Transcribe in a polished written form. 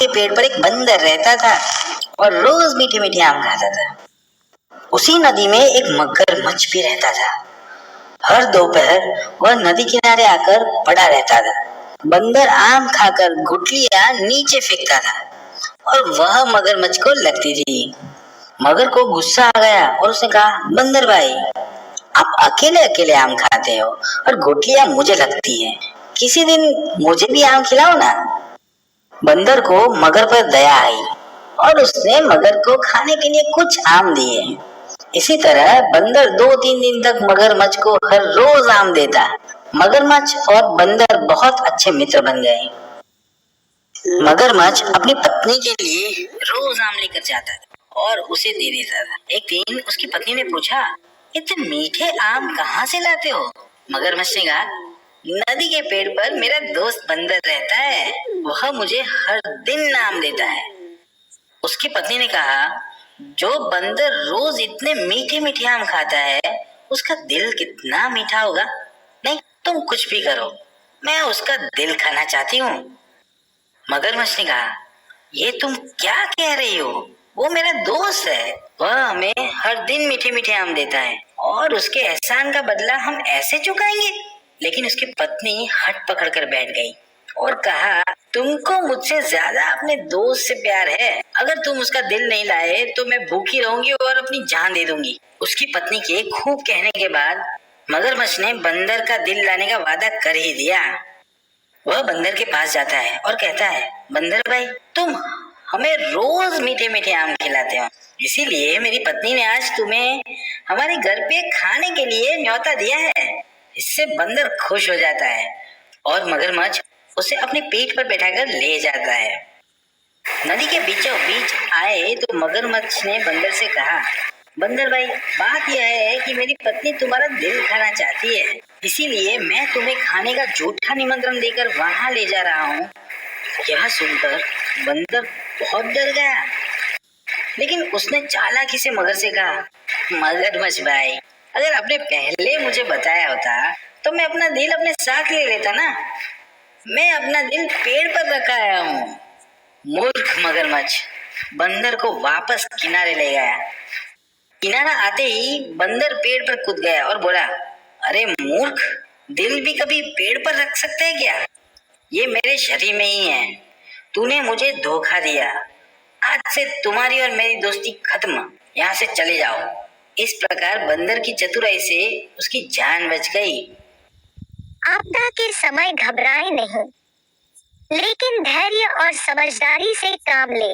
के पेड़ पर एक बंदर रहता था और रोज मीठे मीठे आम खाता था। उसी नदी में एक मगरमच्छ भी रहता था। हर दोपहर वह नदी किनारे आकर पड़ा रहता था। बंदर आम खाकर गुठलियां नीचे फेंकता था और वह मगरमच्छ को लगती थी। मगर को गुस्सा आ गया और उसने कहा, बंदर भाई, आप अकेले अकेले आम खाते हो और गुठलियां मुझे लगती है, किसी दिन मुझे भी आम खिलाओ ना। बंदर को मगर पर दया आई और उसने मगर को खाने के लिए कुछ आम दिए। इसी तरह बंदर 2-3 दिन तक मगरमच्छ को हर रोज आम देता। मगरमच्छ और बंदर बहुत अच्छे मित्र बन गए। मगरमच्छ अपनी पत्नी के लिए रोज आम लेकर जाता था और उसे दे देता था। एक दिन उसकी पत्नी ने पूछा, इतने मीठे आम कहाँ से लाते हो? मगरमच्छ ने कहा, नदी के पेड़ पर मेरा दोस्त बंदर रहता है, वह मुझे हर दिन आम देता है। उसकी पत्नी ने कहा, जो बंदर रोज इतने मीठे मीठे आम खाता है, उसका दिल कितना मीठा होगा। नहीं, तुम कुछ भी करो, मैं उसका दिल खाना चाहती हूँ। मगरमच्छ ने कहा, ये तुम क्या कह रही हो? वो मेरा दोस्त है, वह हमें हर दिन मीठे मीठे आम देता है और उसके एहसान का बदला हम ऐसे चुकाएंगे? लेकिन उसकी पत्नी हट पकड़ कर बैठ गई और कहा, तुमको मुझसे ज्यादा अपने दोस्त से प्यार है। अगर तुम उसका दिल नहीं लाए तो मैं भूखी रहूंगी और अपनी जान दे दूंगी। उसकी पत्नी के खूब कहने के बाद मगरमच्छ ने बंदर का दिल लाने का वादा कर ही दिया। वह बंदर के पास जाता है और कहता है, बंदर भाई, तुम हमें रोज मीठे मीठे आम खिलाते हो, इसीलिए मेरी पत्नी ने आज तुम्हें हमारे घर पे खाने के लिए न्योता दिया है। इससे बंदर खुश हो जाता है और मगरमच्छ उसे अपने पीठ पर बैठाकर ले जाता है। नदी के बीचों बीच आए तो मगरमच्छ ने बंदर से कहा, बंदर भाई, बात यह है कि मेरी पत्नी तुम्हारा दिल खाना चाहती है, इसीलिए मैं तुम्हें खाने का झूठा निमंत्रण देकर वहां ले जा रहा हूँ। यह सुनकर बंदर बहुत डर गया, लेकिन उसने चालाकी से मगर से कहा, मगरमच्छ भाई, अगर आपने पहले मुझे बताया होता तो मैं अपना दिल अपने साथ ले लेता ना। मैं अपना दिल पेड़ पर रखा आया हूँ। मूर्ख मगरमच्छ बंदर को वापस किनारे ले गया। किनारा आते ही बंदर पेड़ पर कूद गया और बोला, अरे मूर्ख, दिल भी कभी पेड़ पर रख सकते हैं क्या? ये मेरे शरीर में ही है। तूने मुझे धोखा दिया। आज से तुम्हारी और मेरी दोस्ती खत्म। यहाँ से चले जाओ। इस प्रकार बंदर की चतुराई से उसकी जान बच गई। आपदा के समय घबराए नहीं, लेकिन धैर्य और समझदारी से काम ले।